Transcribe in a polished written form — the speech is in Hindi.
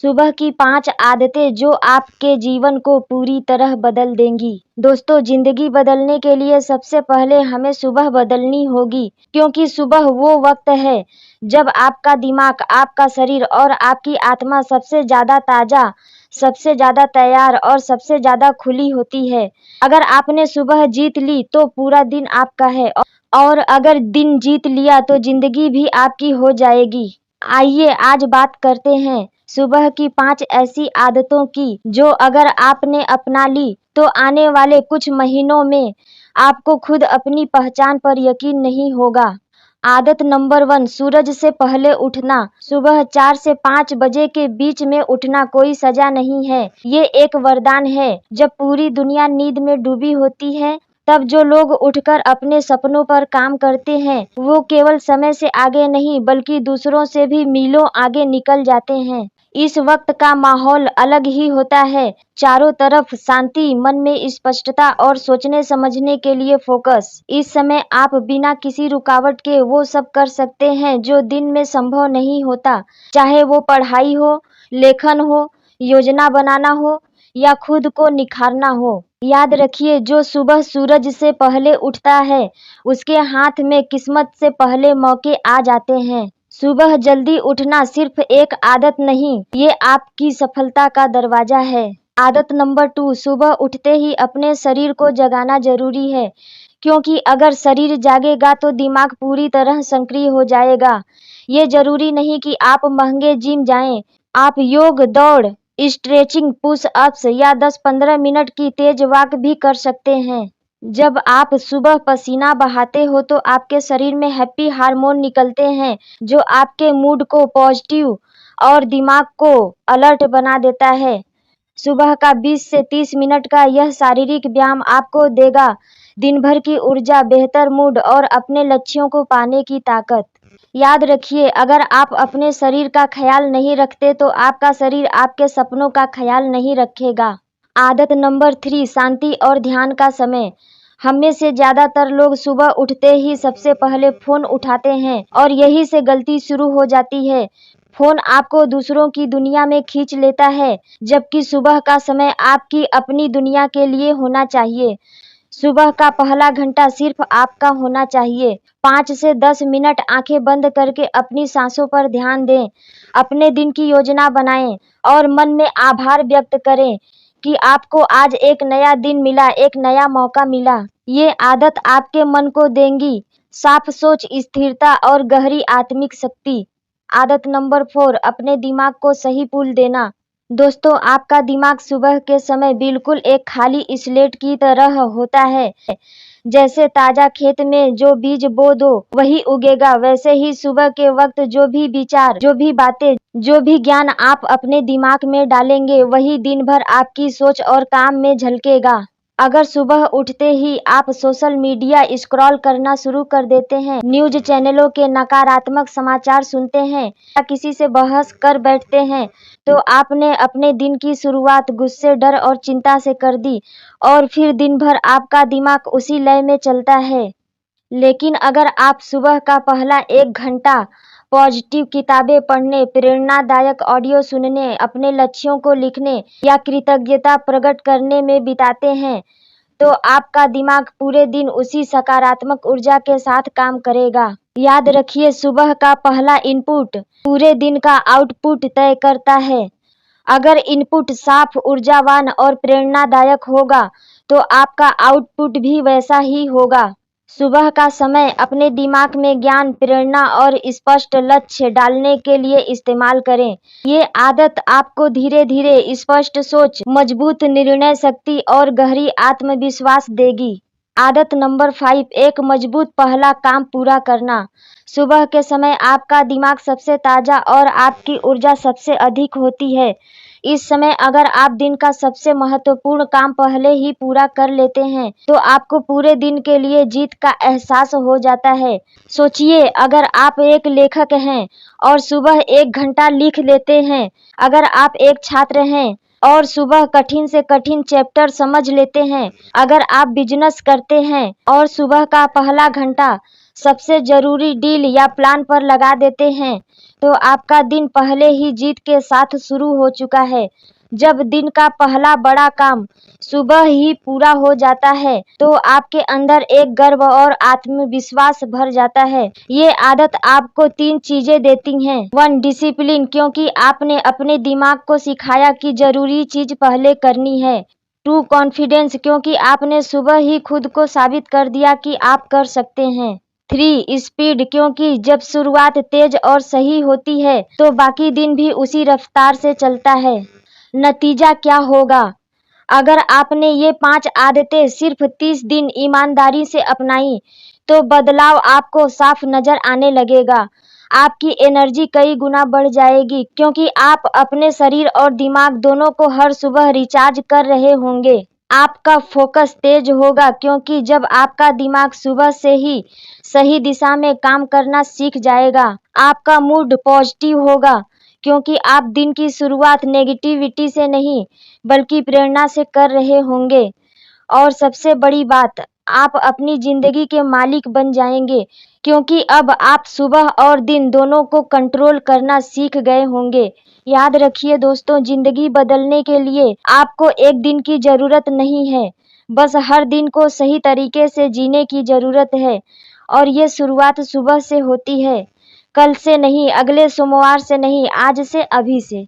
सुबह की 5 आदतें जो आपके जीवन को पूरी तरह बदल देंगी। दोस्तों, जिंदगी बदलने के लिए सबसे पहले हमें सुबह बदलनी होगी, क्योंकि सुबह वो वक्त है जब आपका दिमाग, आपका शरीर और आपकी आत्मा सबसे ज्यादा ताजा, सबसे ज्यादा तैयार और सबसे ज्यादा खुली होती है। अगर आपने सुबह जीत ली तो पूरा दिन आपका है, और अगर दिन जीत लिया तो जिंदगी भी आपकी हो जाएगी। आइए आज बात करते हैं सुबह की 5 ऐसी आदतों की, जो अगर आपने अपना ली तो आने वाले कुछ महीनों में आपको खुद अपनी पहचान पर यकीन नहीं होगा। आदत नंबर 1, सूरज से पहले उठना। सुबह 4 से 5 बजे के बीच में उठना कोई सजा नहीं है, ये एक वरदान है। जब पूरी दुनिया नींद में डूबी होती है, तब जो लोग उठकर अपने सपनों पर काम करते हैं, वो केवल समय से आगे नहीं बल्कि दूसरों से भी मीलों आगे निकल जाते हैं। इस वक्त का माहौल अलग ही होता है, चारों तरफ शांति, मन में स्पष्टता और सोचने समझने के लिए फोकस। इस समय आप बिना किसी रुकावट के वो सब कर सकते हैं जो दिन में संभव नहीं होता, चाहे वो पढ़ाई हो, लेखन हो, योजना बनाना हो या खुद को निखारना हो। याद रखिए, जो सुबह सूरज से पहले उठता है, उसके हाथ में किस्मत से पहले मौके आ जाते हैं। सुबह जल्दी उठना सिर्फ एक आदत नहीं, ये आपकी सफलता का दरवाजा है। आदत नंबर 2, सुबह उठते ही अपने शरीर को जगाना जरूरी है, क्योंकि अगर शरीर जागेगा तो दिमाग पूरी तरह सक्रिय हो जाएगा। ये जरूरी नहीं कि आप महंगे जिम जाएं, आप योग, दौड़, स्ट्रेचिंग, पुश अप्स या 10-15 मिनट की तेज वॉक भी कर सकते हैं। जब आप सुबह पसीना बहाते हो तो आपके शरीर में हैप्पी हार्मोन निकलते हैं, जो आपके मूड को पॉजिटिव और दिमाग को अलर्ट बना देता है। सुबह का 20 से 30 मिनट का यह शारीरिक व्यायाम आपको देगा दिन भर की ऊर्जा, बेहतर मूड और अपने लक्ष्यों को पाने की ताकत। याद रखिए, अगर आप अपने शरीर का ख्याल नहीं रखते तो आपका शरीर आपके सपनों का ख्याल नहीं रखेगा। आदत नंबर 3, शांति और ध्यान का समय। हम में से ज्यादातर लोग सुबह उठते ही सबसे पहले फोन उठाते हैं, और यही से गलती शुरू हो जाती है। फोन आपको दूसरों की दुनिया में खींच लेता है, जबकि सुबह का समय आपकी अपनी दुनिया के लिए होना चाहिए। सुबह का पहला घंटा सिर्फ आपका होना चाहिए। 5 से 10 मिनट आंखें बंद करके अपनी सांसों पर ध्यान दें, अपने दिन की योजना बनाएं और मन में आभार व्यक्त करें कि आपको आज एक नया दिन मिला, एक नया मौका मिला। ये आदत आपके मन को देंगी साफ सोच, स्थिरता और गहरी आत्मिक शक्ति। आदत नंबर 4, अपने दिमाग को सही पुल देना। दोस्तों, आपका दिमाग सुबह के समय बिल्कुल एक खाली स्लेट की तरह होता है। जैसे ताजा खेत में जो बीज बो दो वही उगेगा, वैसे ही सुबह के वक्त जो भी विचार, जो भी बातें, जो भी ज्ञान आप अपने दिमाग में डालेंगे, वही दिन भर आपकी सोच और काम में झलकेगा। अगर सुबह उठते ही आप सोशल मीडिया स्क्रॉल करना शुरू कर देते हैं, न्यूज चैनलों के नकारात्मक समाचार सुनते हैं या किसी से बहस कर बैठते हैं, तो आपने अपने दिन की शुरुआत गुस्से, डर और चिंता से कर दी, और फिर दिन भर आपका दिमाग उसी लय में चलता है। लेकिन अगर आप सुबह का पहला 1 घंटा पॉजिटिव किताबें पढ़ने, प्रेरणादायक ऑडियो सुनने, अपने लक्ष्यों को लिखने या कृतज्ञता प्रकट करने में बिताते हैं, तो आपका दिमाग पूरे दिन उसी सकारात्मक ऊर्जा के साथ काम करेगा। याद रखिए, सुबह का पहला इनपुट पूरे दिन का आउटपुट तय करता है। अगर इनपुट साफ, ऊर्जावान और प्रेरणादायक होगा, तो आपका आउटपुट भी वैसा ही होगा। सुबह का समय अपने दिमाग में ज्ञान, प्रेरणा और स्पष्ट लक्ष्य डालने के लिए इस्तेमाल करें। ये आदत आपको धीरे धीरे स्पष्ट सोच, मजबूत निर्णय शक्ति और गहरी आत्मविश्वास देगी। आदत नंबर 5, एक मजबूत पहला काम पूरा करना। सुबह के समय आपका दिमाग सबसे ताजा और आपकी ऊर्जा सबसे अधिक होती है। इस समय अगर आप दिन का सबसे महत्वपूर्ण काम पहले ही पूरा कर लेते हैं, तो आपको पूरे दिन के लिए जीत का एहसास हो जाता है। सोचिए, अगर आप एक लेखक हैं और सुबह 1 घंटा लिख लेते हैं, अगर आप एक छात्र हैं और सुबह कठिन से कठिन चैप्टर समझ लेते हैं, अगर आप बिजनेस करते हैं और सुबह का पहला घंटा सबसे जरूरी डील या प्लान पर लगा देते हैं तो आपका दिन पहले ही जीत के साथ शुरू हो चुका है। जब दिन का पहला बड़ा काम सुबह ही पूरा हो जाता है तो आपके अंदर एक गर्व और आत्मविश्वास भर जाता है। ये आदत आपको 3 चीजें देती हैं। 1 डिसिप्लिन, क्योंकि आपने अपने दिमाग को सिखाया कि जरूरी चीज पहले करनी है। 2 कॉन्फिडेंस, क्योंकि आपने सुबह ही खुद को साबित कर दिया कि आप कर सकते हैं। 3 स्पीड, क्योंकि जब शुरुआत तेज और सही होती है तो बाकी दिन भी उसी रफ्तार से चलता है। नतीजा क्या होगा? अगर आपने ये 5 आदतें सिर्फ 30 दिन ईमानदारी से अपनाई तो बदलाव आपको साफ नजर आने लगेगा। आपकी एनर्जी कई गुना बढ़ जाएगी क्योंकि आप अपने शरीर और दिमाग दोनों को हर सुबह रिचार्ज कर रहे होंगे। आपका फोकस तेज होगा क्योंकि जब आपका दिमाग सुबह से ही सही दिशा में काम करना सीख जाएगा। आपका मूड पॉजिटिव होगा क्योंकि आप दिन की शुरुआत नेगेटिविटी से नहीं बल्कि प्रेरणा से कर रहे होंगे। और सबसे बड़ी बात, आप अपनी जिंदगी के मालिक बन जाएंगे क्योंकि अब आप सुबह और दिन दोनों को कंट्रोल करना सीख गए होंगे। याद रखिए दोस्तों, जिंदगी बदलने के लिए आपको एक दिन की जरूरत नहीं है, बस हर दिन को सही तरीके से जीने की जरूरत है। और ये शुरुआत सुबह से होती है, कल से नहीं, अगले सोमवार से नहीं, आज से, अभी से।